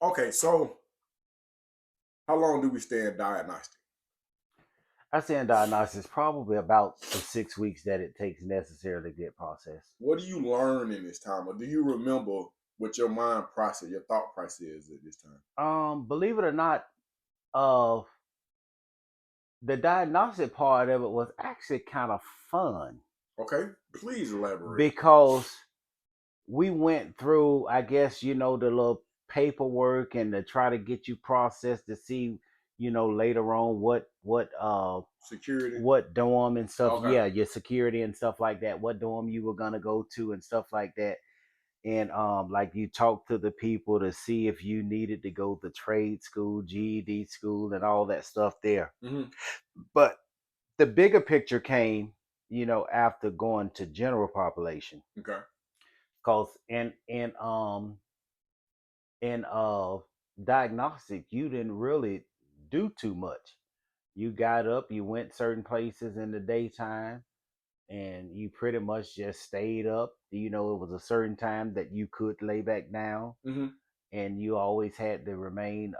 Okay, so how long do we stay in diagnostic? I say in diagnosis probably about the 6 weeks that it takes necessarily to get processed. What do you learn in this time, or do you remember what your mind process, your thought process is at this time? Believe it or not, uh, the diagnostic part of it was actually kind of fun Okay, please elaborate. because we went through, I guess, the little paperwork and to try to get you processed to see, later on Security. what dorm and stuff, Okay. yeah, your security and stuff like that, what dorm you were gonna go to and stuff like that. And like you talk to the people to see if you needed to go to trade school, GED school, and all that stuff there. Mm-hmm. But the bigger picture came, after going to general population, Okay. because in diagnostic you didn't really do too much. You got up, you went certain places in the daytime, and you pretty much just stayed up. It was a certain time that you could lay back down, Mm-hmm. and you always had to remain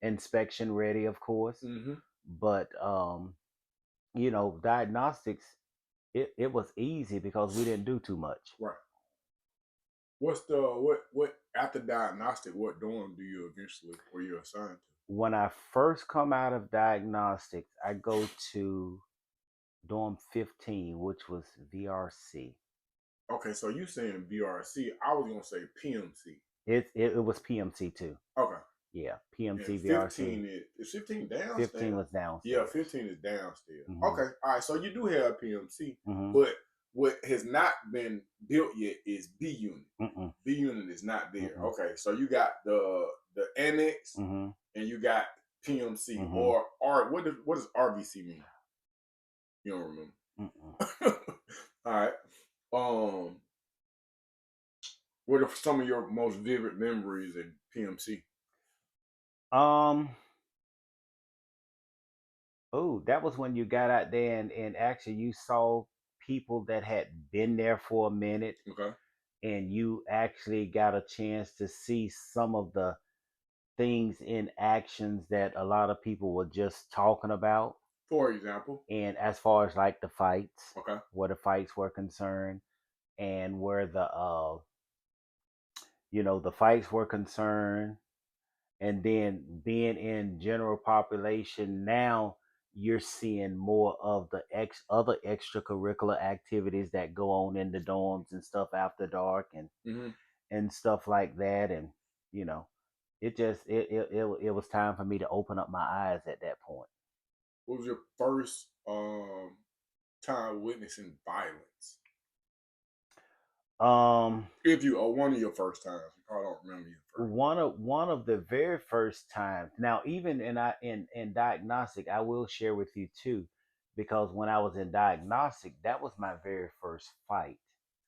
inspection ready, of course. Mm-hmm. But diagnostics, it was easy because we didn't do too much. Right. What's the what after diagnostic? What dorm do you eventually were you assigned When I first come out of diagnostics, I go to dorm 15, which was VRC. to? Okay, so you saying BRC? I was gonna say PMC. It was PMC too. Okay. Yeah, And PMC VRC. 15 is 15 15 downstairs? was Yeah, downstairs. 15 is downstairs. Hmm. Okay. All right. So you do have PMC, Hmm. but what has not been built yet is B unit. Mm-mm. B unit is not there. Mm-mm. Okay. So you got the annex Hmm. and you got PMC Hmm. or R what does RBC mean? You don't remember. Mm-mm. All right. Um what are some of your most vivid memories in PMC? Um. Oh, that was when you got out there and actually you saw people that had been there for a minute, Okay. and you actually got a chance to see some of the things in actions that a lot of people were just talking about. For example. And as far as like the fights, Okay. where the fights were concerned, and where the fights were concerned, and then being in general population now, you're seeing more of the other extracurricular activities that go on in the dorms and stuff after dark, Mm-hmm. and stuff like that. And you know it was time for me to open up my eyes at that point. What was your first time witnessing violence? um If you or one of your first times, you probably don't remember your first. one of the very first times, now even in diagnostic, I will share with you too, because when I was in diagnostic, that was my very first fight.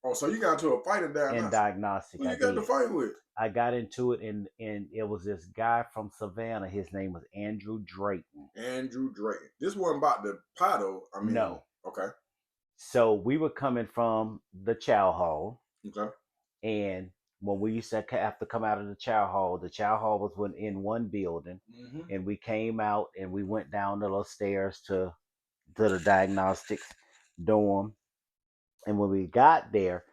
Oh, so you got into a fight in In diagnostic. diagnostic, Who I you got to did. fight with? I got into it, and it was this guy from Savannah. His name was Andrew Drayton. Andrew Drayton. This wasn't about the paddle. I mean, No. okay, So we were coming from the chow hall, okay. and when we used to have to come out of the chow hall was in one building, Mm-hmm. and we came out and we went down the little stairs to the diagnostics dorm. And when we got there,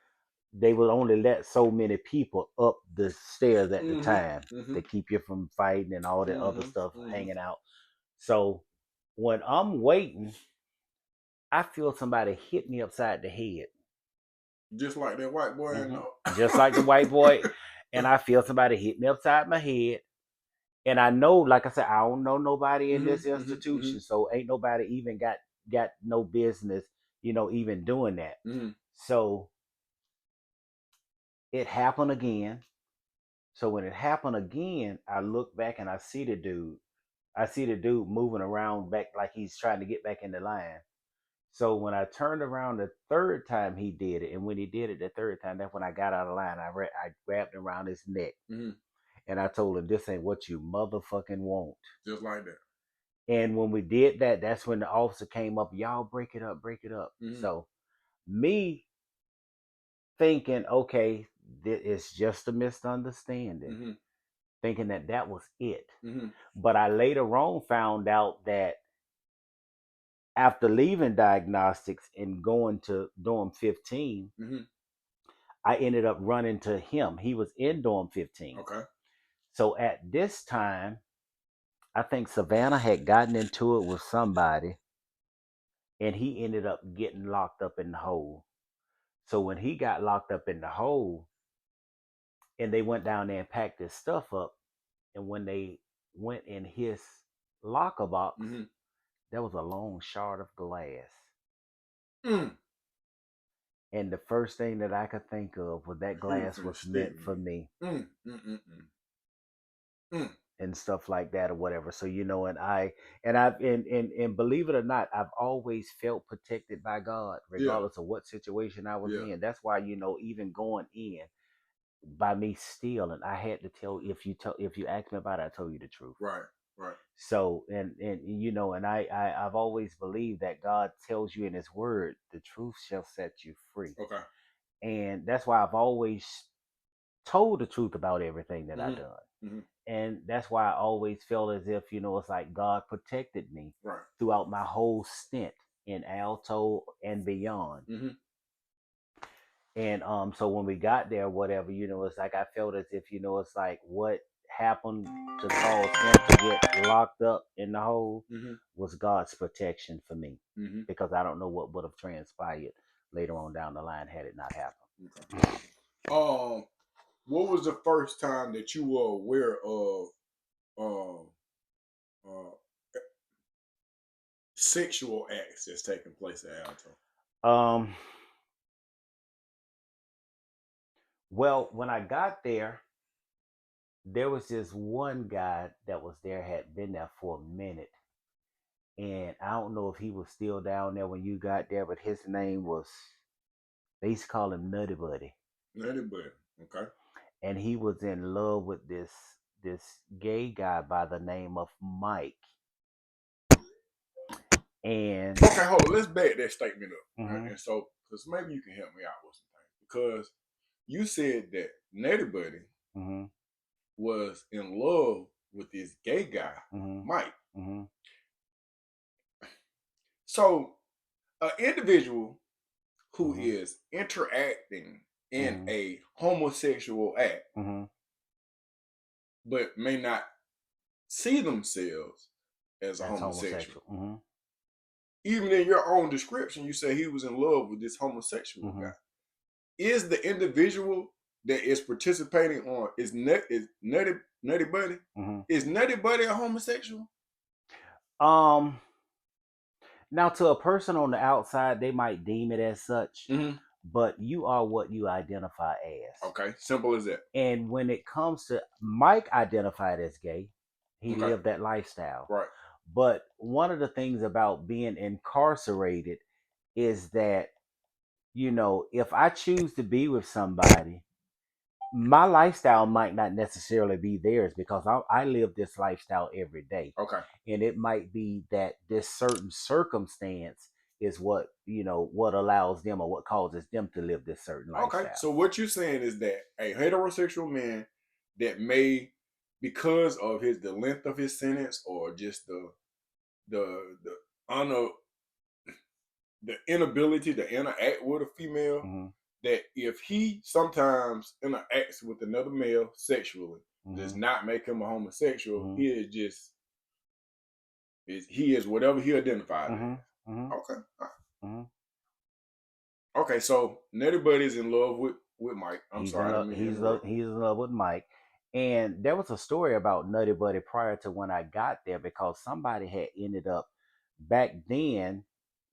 they would only let so many people up the stairs at the Mm-hmm. time Mm-hmm. to keep you from fighting and all that other Mm-hmm. stuff Mm-hmm. hanging out. So when I'm waiting, I feel somebody hit me upside the head. Just like that white boy in Hmm. Just like the the. white boy. And I feel somebody hit me upside my head. And I know, like I said, I don't know nobody in this Mm-hmm. Mm-hmm. institution. So ain't nobody even got no business, even doing that. Mm-hmm. So it happened again. So when it happened again, I look back and I see the dude. I see the dude moving around back like he's trying to get back in the line. So when I turned around the third time he did it, and when he did it the third time, that's when I got out of line. I grabbed him around his neck Mm-hmm. and I told him, "This ain't what you motherfucking want." Just like that. And when we did that, that's when the officer came up. Y'all break it up, break it up. Mm-hmm. So me thinking, okay, it's just a misunderstanding. Mm-hmm. thinking that that was it. Mm-hmm. But I later on found out that after leaving diagnostics and going to dorm 15, Mm-hmm. I ended up running to him. He was in dorm 15. Okay. So at this time, I think Savannah had gotten into it with somebody, and he ended up getting locked up in the hole. So when he got locked up in the hole, and they went down there and packed his stuff up, and when they went in his locker box, Mm-hmm. there was a long shard of glass. Mm. And the first thing that I could think of was that Who glass finna was stick meant for me? me Mm. Mm. Mm. Mm. Mm. and stuff like that or whatever. So and believe it or not, I've always felt protected by God, Yeah. regardless of what situation I was Yeah. in. That's why, even going in by me stealing, I had to tell if you asked me about it, I told you the truth. Right. Right. So and I've always believed that God tells you in his word, the truth shall set you free. Okay. And that's why I've always told the truth about everything that I've Mm-hmm. done. Mm-hmm. And that's why I always felt as if, it's like God protected me Right. throughout my whole stint in Alto and beyond. Mm-hmm. And so when we got there, whatever, it's like I felt as if, it's like what happened to cause him to get locked up in the hole Mm-hmm. was God's protection for me. Mm-hmm. Because I don't know what would have transpired later on down the line had it not happened. Okay. What was the first time that you were aware of um uh sexual acts that's taking place at Alto? Um, well, when I got there was this one guy that was there, had been there for a minute. And I don't know if he was still down there when you got there, but his name was, they used to call him Nutty Buddy. Nutty Buddy. Okay. And he was in love with this gay guy by the name of Mike. And Okay, hold on. Let's back that statement up. Right? mm-hmm, And so, because maybe you can help me out with some things. Because you said that Nutty Buddy mm-hmm, was in love with this gay guy, mm-hmm, Mike. mm-hmm, So, an individual who mm-hmm, is interacting in mm-hmm, a homosexual act, mm-hmm. but may not see themselves as a That's homosexual. homosexual. Mm-hmm, Even in your own description, you say he was in love with this homosexual mm-hmm. guy. Is the individual that is participating on is Nutty Buddy? Mm-hmm. Is Nutty Buddy a homosexual? Um, Now, to a person on the outside, they might deem it as such, Mm-hmm. but you are what you identify as. Okay, simple as that. And when it comes to Mike identified as gay, he Okay, lived that lifestyle. right. But one of the things about being incarcerated is that, if I choose to be with somebody, my lifestyle might not necessarily be theirs because I live this lifestyle every day. Okay, And it might be that this certain circumstance is what allows them or what causes them to live this certain okay. lifestyle. So what you're saying is that a heterosexual man that may, because of the length of his sentence or just the honor the inability to interact with a female, Mm-hmm, that if he sometimes interacts with another male sexually, does mm-hmm, not make him a homosexual. mm-hmm, He is just he is whatever he identifies mm-hmm, as. Okay. mm-hmm. Okay, so Nettie Buddy is in love with Mike. I'm He's in sorry, I love. didn't mean to interrupt. He's in love with Mike, and there was a story about Nutty Buddy prior to when I got there because somebody had ended up back then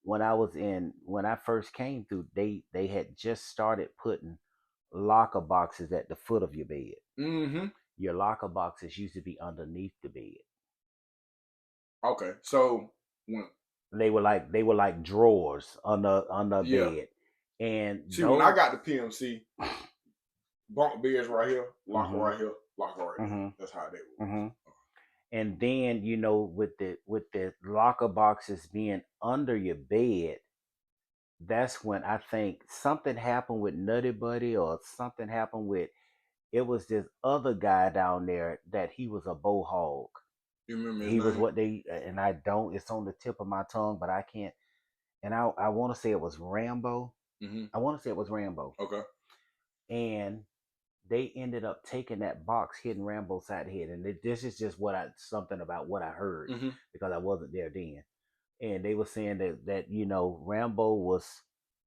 when I first came through. They had just started putting locker boxes at the foot of your bed. Mm-hmm. Your locker boxes used to be underneath the bed. Okay, so when They were like drawers under yeah, bed, and see when I those. got the PMC, bunk beds right here, locker Mm-hmm, right here, locker right there. mm-hmm, That's how they was. mm-hmm. And then with the locker boxes being under your bed, that's when I think something happened with Nutty Buddy or something happened with it was this other guy down there that he was a bow hog. You remember his He was name? what they, and I don't, it's on the tip of my tongue, but I can't. And I want to say it was Rambo. Mm-hmm. I want to say it was Rambo. Okay. And they ended up taking that box, hitting Rambo's side of the head. And this is just something about what I heard Mm-hmm. because I wasn't there then. And they were saying that Rambo was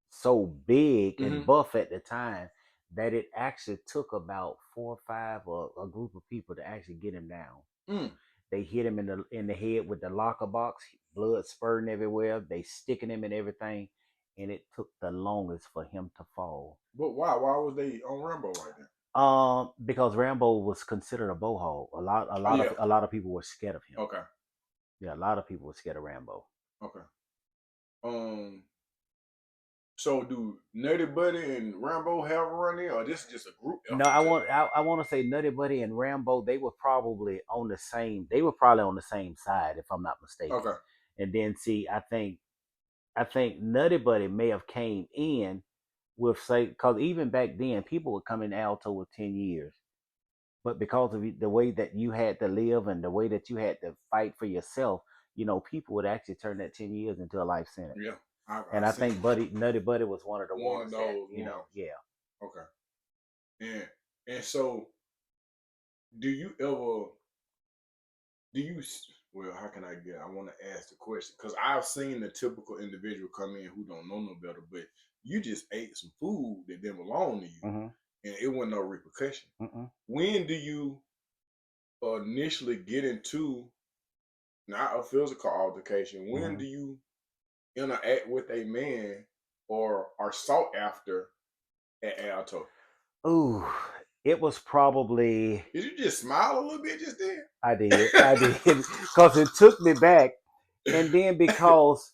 so big and Mm-hmm. buff at the time that it actually took about 4 or 5 or a group of people to actually get him down. Mm. They hit him in the head with the locker box, blood spurting everywhere. They sticking him in everything, and it took the longest for him to fall. But why? Why was they on Rambo right then? Because Rambo was considered a bow hog. Oh yeah. A lot of people were scared of him. Okay. Yeah, a lot of people were scared of Rambo. Okay. Um. So do Nutty Buddy and Rambo have a run in, or this is just a group No, effort? I want to say Nutty Buddy and Rambo. They were probably on the same. They were probably on the same side, if I'm not mistaken. Okay. And then see, I think Nutty Buddy may have came in with say because even back then people would come in Alto with 10 years, but because of the way that you had to live and the way that you had to fight for yourself, people would actually turn that 10 years into a life sentence. Yeah. And I think Nutty Buddy was one of the one of ones those that ones. yeah. Okay. And so do you ever do you well how can I want to ask the question because I've seen the typical individual come in who don't know no better, but you just ate some food that didn't belong to you, Mm-hmm. and it wasn't no repercussion. Mm-mm. When do you initially get into not a physical altercation? When Mm-hmm. do you interact with a man or are sought after at Alto? Ooh, it was probably Did you just smile a little bit just then? I did because it took me back, and then because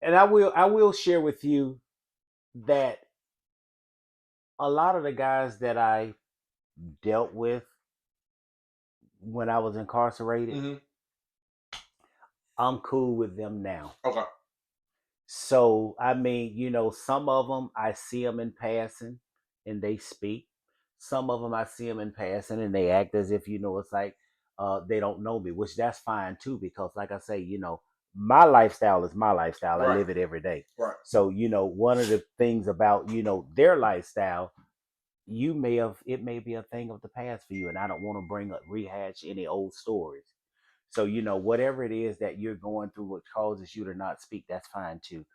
and I will share with you that a lot of the guys that I dealt with when I was incarcerated, Mm-hmm. I'm cool with them now. Okay. So, I mean, some of them I see them in passing and they speak. Some of them I see them in passing and they act as if, it's like they don't know me, which that's fine too, because like I say, my lifestyle is my lifestyle. I Right. live it every day. Right. So, one of the things about, their lifestyle, it may be a thing of the past for you. And I don't want to rehash any old stories. So, whatever it is that you're going through, what causes you to not speak, that's fine too.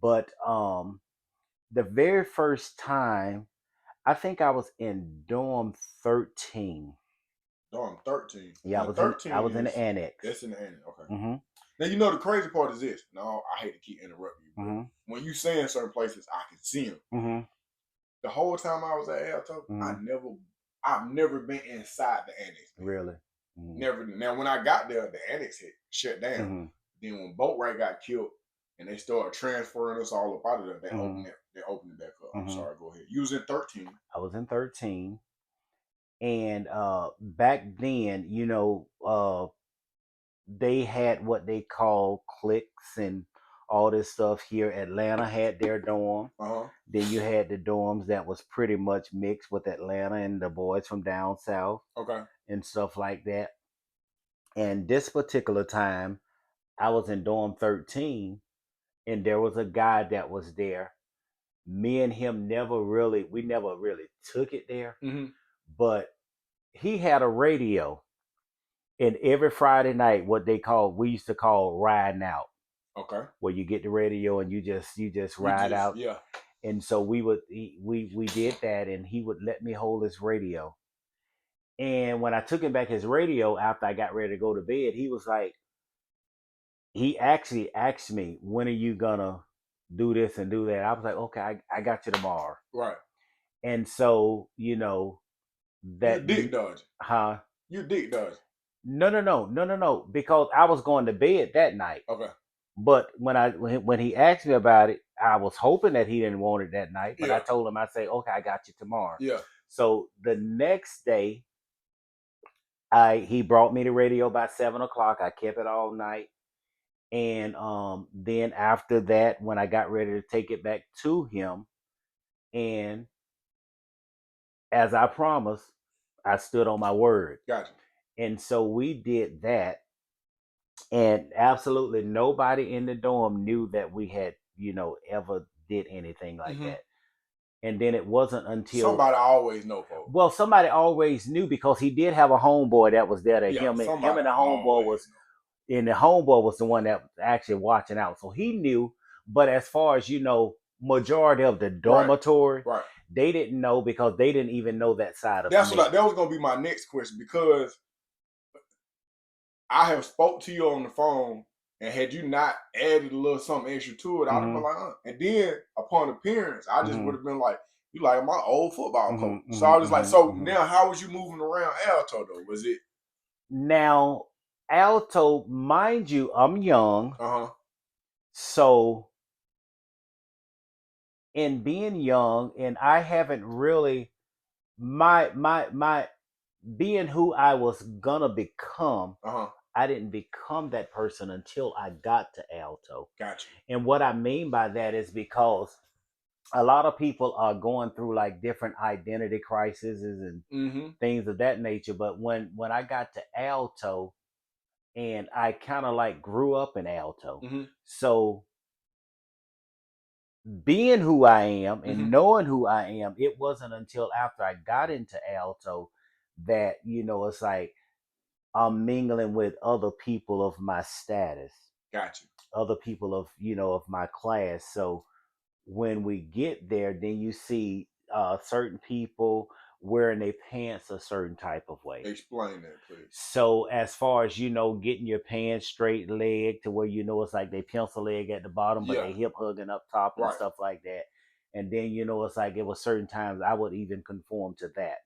But the very first time, I think I was in dorm 13. Dorm 13. Yeah, Now I 13 was in the is annex. that's in the annex. Okay. Mm-hmm. Now you know the crazy part is this. No, I hate to keep interrupting you, but Mm-hmm. when you saying certain places, I can see them. Mm-hmm. The whole time I was at Alto, Mm-hmm. I've never been inside the annex. Really? Mm-hmm. Never. Now when I got there, the annex had shut down. Mm-hmm. Then when Boatwright got killed, and they started transferring us all up out of there, they Mm-hmm. opened it back up. I'm Mm-hmm. sorry. Go ahead. You was in 13. I was in 13. And back then, they had what they call cliques and all this stuff here. Atlanta had their dorm. Uh-huh. Then you had the dorms that was pretty much mixed with Atlanta and the boys from down south. Okay. And stuff like that. And this particular time, I was in dorm 13, and there was a guy that was there. Me and him we never really took it there, Mm-hmm. but he had a radio. And every Friday night, we used to call riding out. Okay. Where you get the radio and you just ride out. Yeah. And so we did that, and he would let me hold his radio. And when I took him back his radio after I got ready to go to bed, he actually asked me, "When are you gonna do this and do that?" I was like, "Okay, I got you tomorrow." Right. And so You that dick dodge. huh? You dick dodge. No, because I was going to bed that night. Okay. But when he asked me about it, I was hoping that he didn't want it that night. But I told him, I say, "Okay, I got you tomorrow." Yeah. So the next day, he brought me the radio by 7 o'clock. I kept it all night, and then after that, when I got ready to take it back to him, and as I promised, I stood on my word. Gotcha. And so we did that. And absolutely nobody in the dorm knew that we had, ever did anything like Mm-hmm. that. And then it wasn't until, Somebody always know, folks. well, somebody always knew because he did have a homeboy that was there. That Yeah, him somebody and the homeboy always was, and the homeboy was the one that was actually watching out. So he knew. But as far as majority of the know. Right. dormitory, Right. they didn't know because they didn't even know that side of That's me. what that was gonna be my next question, because I have spoke to you on the phone, and had you not added a little something extra to it, I'd have been like, and then upon appearance, I just would have been like, you like my old football coach. So I was like, so now how was you moving around Alto though? Was it Now, Alto, mind you, I'm young, so in being young, and I haven't really my being who I was gonna become. I didn't become that person until I got to Alto. Gotcha. And what I mean by that is because a lot of people are going through like different identity crises and things of that nature. But when I got to Alto, and I kind of like grew up in Alto, so being who I am and knowing who I am, it wasn't until after I got into Alto that it's like I'm mingling with other people of my status. Gotcha. Other people of my class. So when we get there, then you see certain people wearing their pants a certain type of way. Explain that, please. So as far as getting your pants straight leg to where it's like they pencil leg at the bottom, but they hip hugging up top and stuff like that. And then it's like it was certain times I would even conform to that.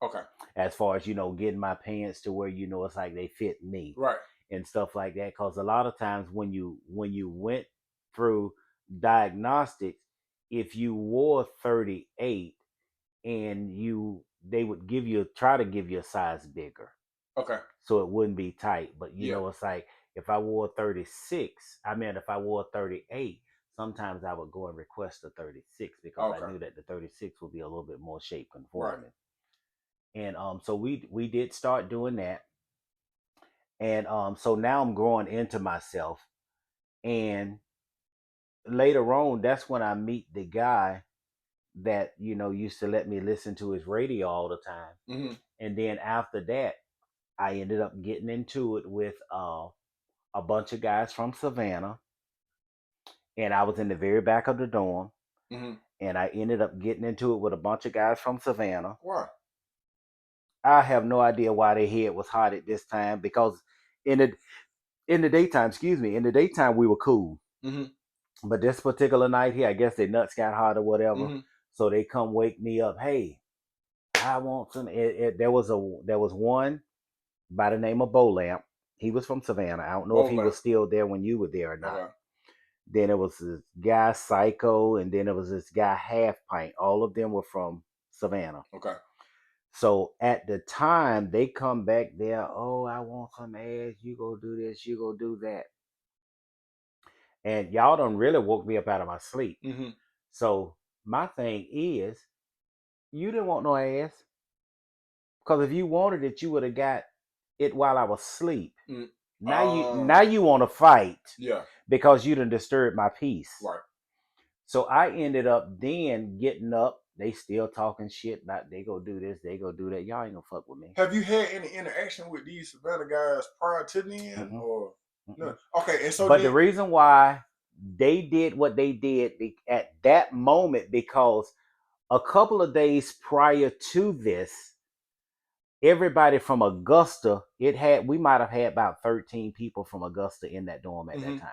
Okay. As far as getting my pants to where it's like they fit me, right, and stuff like that. Because a lot of times when you went through diagnostics, if you wore 38 and they would try to give you a size bigger, okay, so it wouldn't be tight. But Yeah. it's like if I wore 36, if I wore 38, sometimes I would go and request a 36 because I Okay. knew that the 36 would be a little bit more shape right, conforming. And so we did start doing that. And so now I'm growing into myself. And later on, that's when I meet the guy that used to let me listen to his radio all the time. hmm And then after that, I ended up getting into it with a bunch of guys from Savannah, and I was in the very back of the dorm. hmm And I ended up getting into it with a bunch of guys from Savannah. Why? I have no idea why their head was hot at this time, because in the daytime, in the daytime we were cool. hmm But this particular night here, I guess their nuts got hot or whatever. hmm So they come wake me up. Hey, I want some. There was one by the name of Bo Lamp. He was from Savannah. I don't know if he was still there when you were there or not. Okay. Then it was this guy Psycho, and then it was this guy Half Pint. All of them were from Savannah. Okay. So at the time they come back there, oh, I want some ass. You go do this. You go do that. And y'all done really woke me up out of my sleep. hmm So my thing is, you didn't want no ass, because if you wanted it, you would have got it while I was asleep. Mm. Now you want to fight, Yeah. because you done disturbed my peace. Right. So I ended up then getting up. They still talking shit about they go do this, they go do that. Y'all ain't gonna fuck with me. Have you had any interaction with these Savannah guys prior to then, or no? Okay, and so but the reason why they did what they did at that moment, because a couple of days prior to this, everybody from Augusta, we might have had about 13 people from Augusta in that dorm at that time.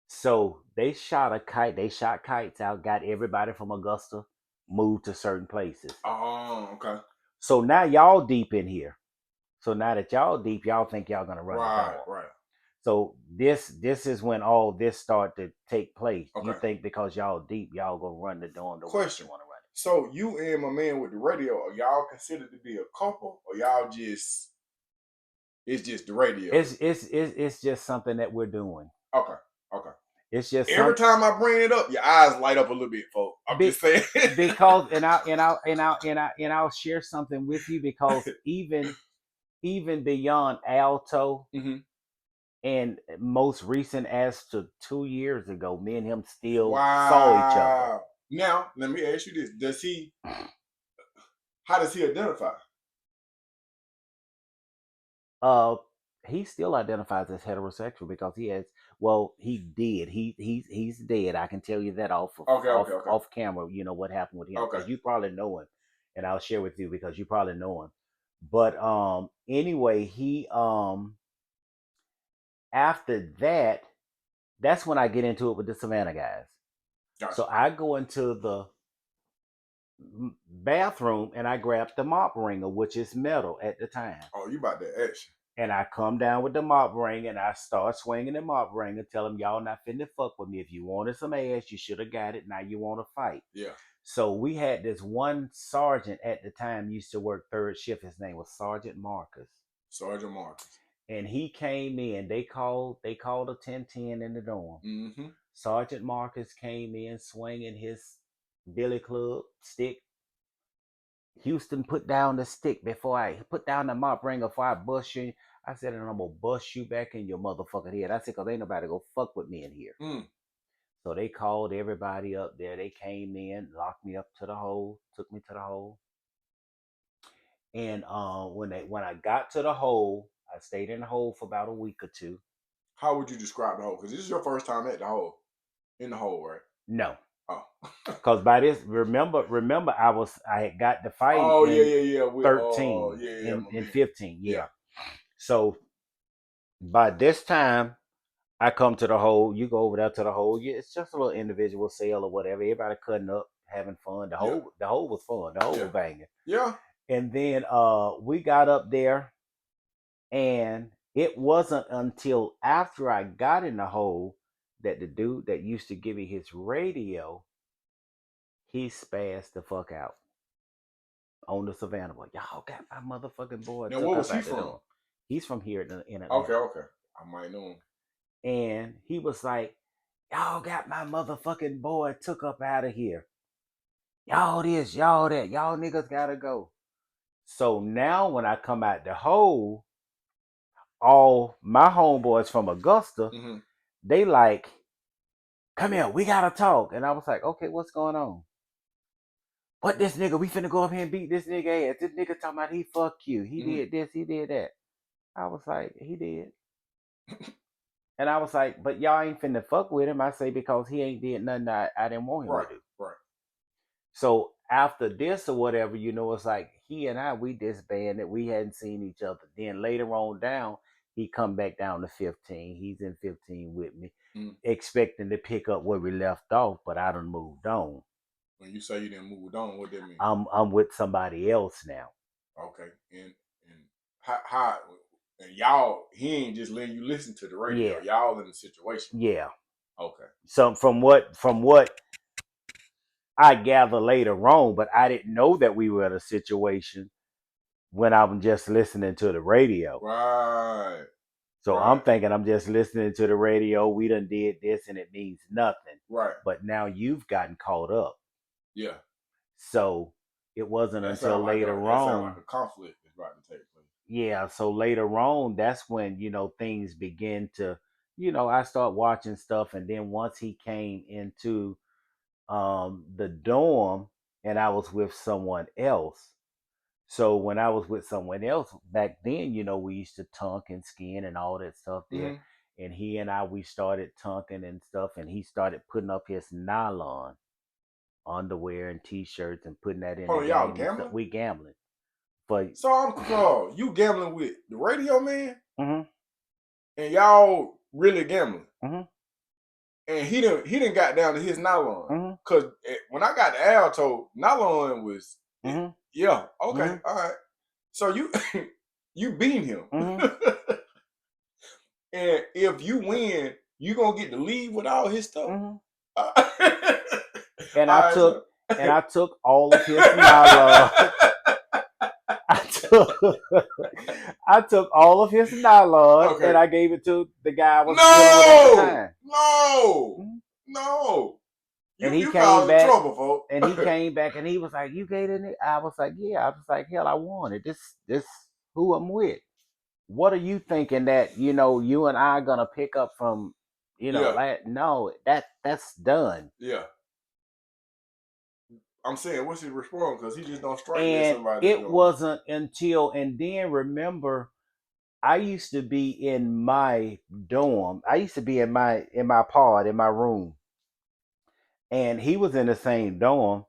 So they shot kites out, got everybody from Augusta moved to certain places. Oh, okay. So now y'all deep in here. So now that y'all deep, y'all think y'all gonna run the dorm. Right. So this is when all this start to take place. Okay. You think because y'all deep, y'all gonna run the dorm the way you want to run it. So you and my man with the radio, are y'all considered to be a couple, or y'all just it's just the radio? It's just something that we're doing. Okay. It's just Every time I bring it up, your eyes light up a little bit, folks. I'm just saying. because I'll share something with you because even beyond Alto Mm-hmm. and most recent as to 2 years ago, me and him still saw each other. Wow. Now, let me ask you this. How does he identify? Uh, he still identifies as heterosexual because he did. He's dead. I can tell you that Okay. off camera. You know what happened with him Okay. because you probably know him, and I'll share with you because you probably know him. But anyway, he after that, that's when I get into it with the Savannah guys. Gotcha. So I go into the bathroom and I grab the mop ringer, which is metal at the time. Oh, you about that action. And I come down with the mop ring and I start swinging the mop ring and tell them, y'all not finna fuck with me. If you wanted some ass, you should have got it. Now you want to fight. Yeah. So we had this one sergeant at the time used to work third shift. His name was Sergeant Marcus. Sergeant Marcus. And he came in. They called a 1010 in the dorm. Mm-hmm. Sergeant Marcus came in swinging his billy club stick. Houston, put down the stick before I put down the mop ring before I bust you. I said, and I'm gonna bust you back in your motherfucking head. I said, cause ain't nobody go fuck with me in here. So they called everybody up there. They came in, locked me up to the hole, took me to the hole. And when I got to the hole, I stayed in the hole for about a week or two. How would you describe the hole? Because this is your first time at the hole. In the hole, right? No. Oh. Cause by this, remember, I had got the fight. Oh in yeah. With, 13 in 15. Yeah. So by this time, I come to the hole. You go over there to the hole. It's just a little individual cell or whatever. Everybody cutting up, having fun. The hole was fun. The hole was banging. Yeah. And then we got up there, and it wasn't until after I got in the hole that the dude that used to give me his radio, he spazzed the fuck out on the Savannah boy. Y'all got my motherfucking boy. Now, where was he from? He's from here in Atlanta. Okay. I might know him. And he was like, y'all got my motherfucking boy took up out of here. Y'all this, y'all that. Y'all niggas gotta go. So now when I come out the hole, all my homeboys from Augusta, they like, come here, we gotta talk. And I was like, okay, what's going on? What this nigga? We finna go up here and beat this nigga ass. This nigga talking about he fuck you. He did this, he did that. I was like, he did. And I was like, but y'all ain't finna fuck with him. I say, because he ain't did nothing I didn't want him to do. Right. So after this or whatever, it's like he and I, we disbanded. We hadn't seen each other. Then later on down, he come back down to 15. He's in 15 with me, expecting to pick up where we left off, but I done moved on. When you say you didn't move on, what that mean? I'm with somebody else now. Okay. And how and y'all, he ain't just letting you listen to the radio. Yeah. Y'all in the situation. Yeah. Okay. So from what I gather later on, but I didn't know that we were in a situation when I'm just listening to the radio. Right. So I'm thinking I'm just listening to the radio. We done did this and it means nothing. Right. But now you've gotten caught up. Yeah. So it wasn't until later on. That sounds like a conflict is about to take place. Yeah. So later on, that's when, things begin to, I start watching stuff. And then once he came into the dorm and I was with someone else. So when I was with someone else back then, we used to tunk and skin and all that stuff there. And he and I, we started tunking and stuff, and he started putting up his nylon underwear and t-shirts and putting that in. Oh, y'all gambling? We gambling. But so you gambling with the radio man? Mm-hmm. And y'all really gambling? Mm-hmm. And he didn't got down to his nylon. Because when I got to Alto, nylon was... Yeah. Okay. All right. So you beat him, and if you win, you gonna get to leave with all his stuff. And I took all of his nylon. I took all of his nylon and I gave it to the guy I was with at the time. No, Mhm. no. And he You came causing back, trouble, folks. and he came back, and he was like, "You gave it?" I was like, "Yeah." I was like, "Hell, I wanted this. Who I'm with? What are you thinking that you and I are gonna pick up from? Yeah, No, that's done." yeah. I'm saying, what's his response? Because he just don't strike me as And somebody that's it gonna. wasn't until, and then remember, I used to be in my dorm. I used to be in my pod in my room, and he was in the same dorm.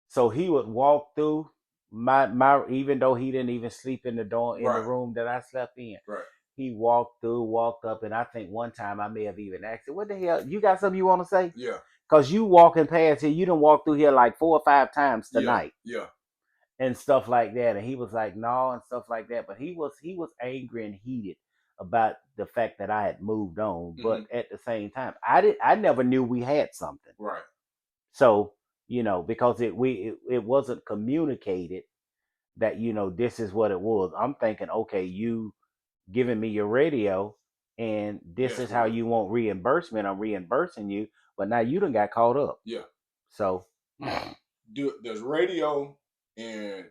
So he would walk through my even though he didn't even sleep in the dorm in the Right, room that I slept in. right. He walked through, walked up, and I think one time I may have even asked him, "What the hell? You got something you want to say?" Yeah, Cause you walking past here, you done walked through here like 4 or 5 times yeah, tonight yeah. and stuff like that. And he was like, "No," and stuff like that. But he was angry and heated about the fact that I had moved on. Hmm. But at the same time, I never knew we had something. Right. So because it wasn't communicated that this is what it was. I'm thinking, okay, you giving me your radio, and this That's is how what. you want reimbursement. I'm reimbursing you, but now you done got caught up. Yeah. So, Does radio and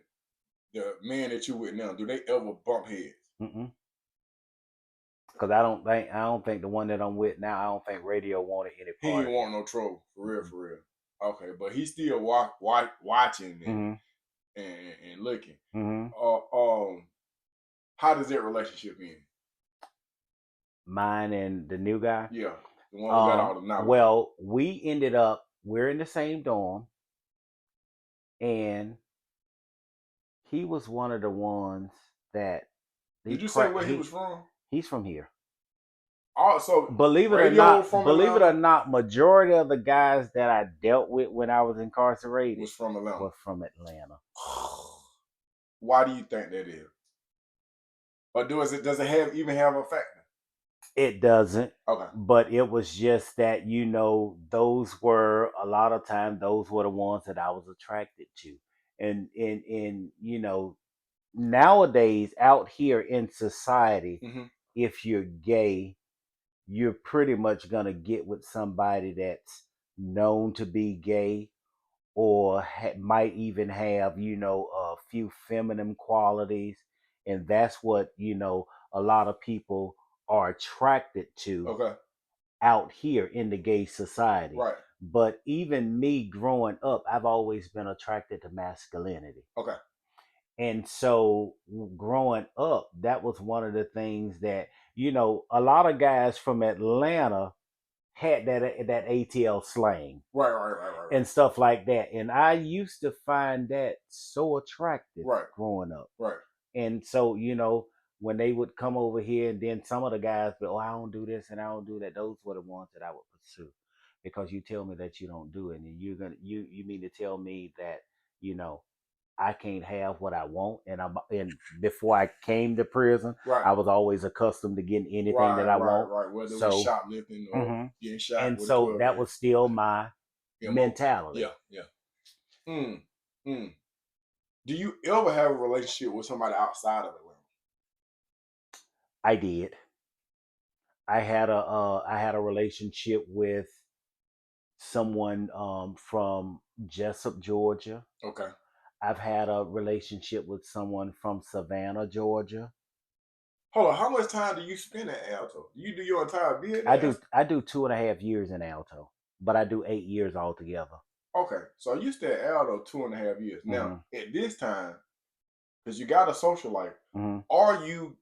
the man that you with now, do they ever bump heads? because I don't think the one that I'm with now, I don't think radio wanted any He part ain't of him. want no trouble, for real, Mm-mm. for real. Okay, but he still watching Mm-hmm. and looking. Mm-hmm. How does that relationship end? Mine and the new guy. Yeah, the one who got all the knowledge. Well, we're in the same dorm, and he was one of the ones that he Did you say where he was he from? he's from here. Also, Believe it or radio not, from believe it or Atlanta not, majority of the guys that I dealt with when I was incarcerated was from Atlanta. were from Atlanta. Why do you think that is? Or does it even have a factor? It doesn't, Okay. but it was just that those were a lot of time those were the ones that I was attracted to, and nowadays out here in society, Hmm. if you're gay, you're pretty much gonna get with somebody that's known to be gay, or might even have a few feminine qualities, and that's what a lot of people are attracted to Okay. out here in the gay society. Right. But even me growing up, I've always been attracted to masculinity. Okay. And so growing up, that was one of the things that a lot of guys from Atlanta had that ATL slang Right. Right. Right. Right. and stuff like that. And I used to find that so attractive Right. growing up. Right. And so, when they would come over here, and then some of the guys, but I don't do this and I don't do that. Those were the ones that I would pursue, because you tell me that you don't do it, and you mean to tell me that you know I can't have what I want. And before I came to prison, Right. I was always accustomed to getting anything that Right. I Right. want. Right. Whether it was So, shoplifting or mhm. getting shot And with a so 12 that gauge. was still my MO. Yeah. mentality. Yeah. Mm. Mm. Do you ever have a relationship with somebody outside of Atlanta? I did. I had a relationship with someone from Jessup, Georgia. Okay. I've had a relationship with someone from Savannah, Georgia. Hold on. How much time do you spend at Alto? Do you do your entire bid I there? do I do 2.5 years in Alto, but I do 8 years altogether. Okay. So you stay at Alto 2.5 years. Now, Hmm. at this time, because you got a social life, Hmm. are you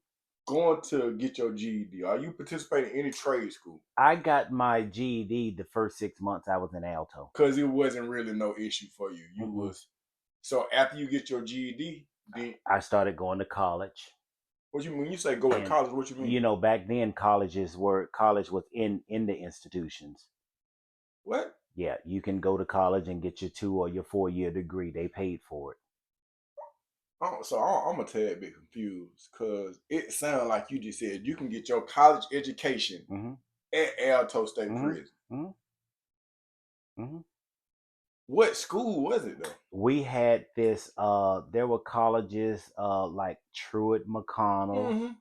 going to get your GED? Are you participating in any trade school? I got my GED the first 6 months I was in Alto. Because it wasn't really no issue for you. You Mm-mm. was so after you get your GED, then I started going to college, what you when you say go to and college? What you mean? back then college was in the institutions. What? Yeah, you can go to college and get your 2 or your 4 year degree. They paid for it. Oh, so I'm a tad bit confused because it sounds like you just said you can get your college education Hmm. at Alto State Hmm. Prison. Hmm. Hmm. What school was it though? We had this. There were colleges like Truett McConnell. Mm-hmm.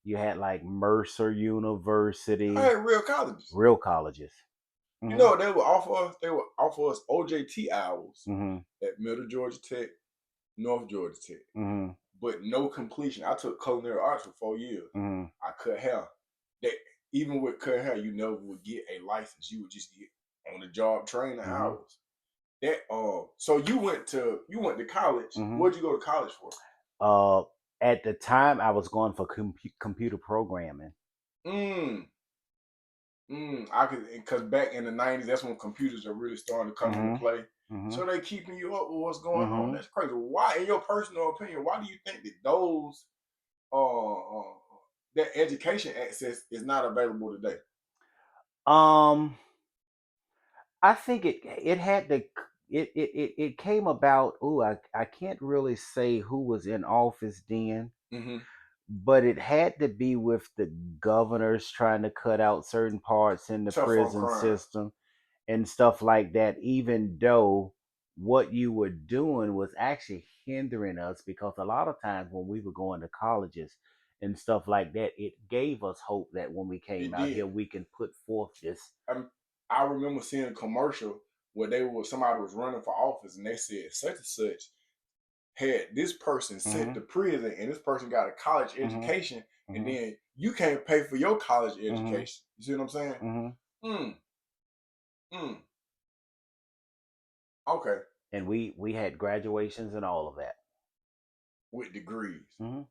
You had like Mercer I University, had real colleges. real colleges. You Hmm. know what they would offer us? They would offer us OJT hours Hmm. at Middle Georgia Tech, North Georgia Tech, Hmm. but no completion. I took culinary arts for 4 years. Hmm. I cut hair. That even with cut hair, you never would get a license. You would just get on the job training Hmm. hours. That so you went to college. Hmm. What'd you go to college for? Uh, at the time, I was going for computer programming. Mm, I could, because back in the '90s, that's when computers are really starting to come into Hmm. play. Hmm. So they keeping you up with what's going on. Hmm. That's crazy. Why, in your personal opinion, why do you think that those that education access is not available today? Um, I think it had to it came about. Oh, I can't really say who was in office then, Mm-hmm. but it had to be with the governors trying to cut out certain parts in the Tough on prison crime. system and stuff like that, even though what you were doing was actually hindering us, because a lot of times when we were going to colleges and stuff like that, it gave us hope that when we came It out did. here we can put forth this. I remember seeing a commercial where somebody was running for office and they said such and such had this person sent Hmm. to prison and this person got a college Hmm. education and Hmm. then you can't pay for your college Hmm. education. You see what I'm saying? Hmm. Mm, mm, okay. And we had graduations and all of that. With degrees. Hmm.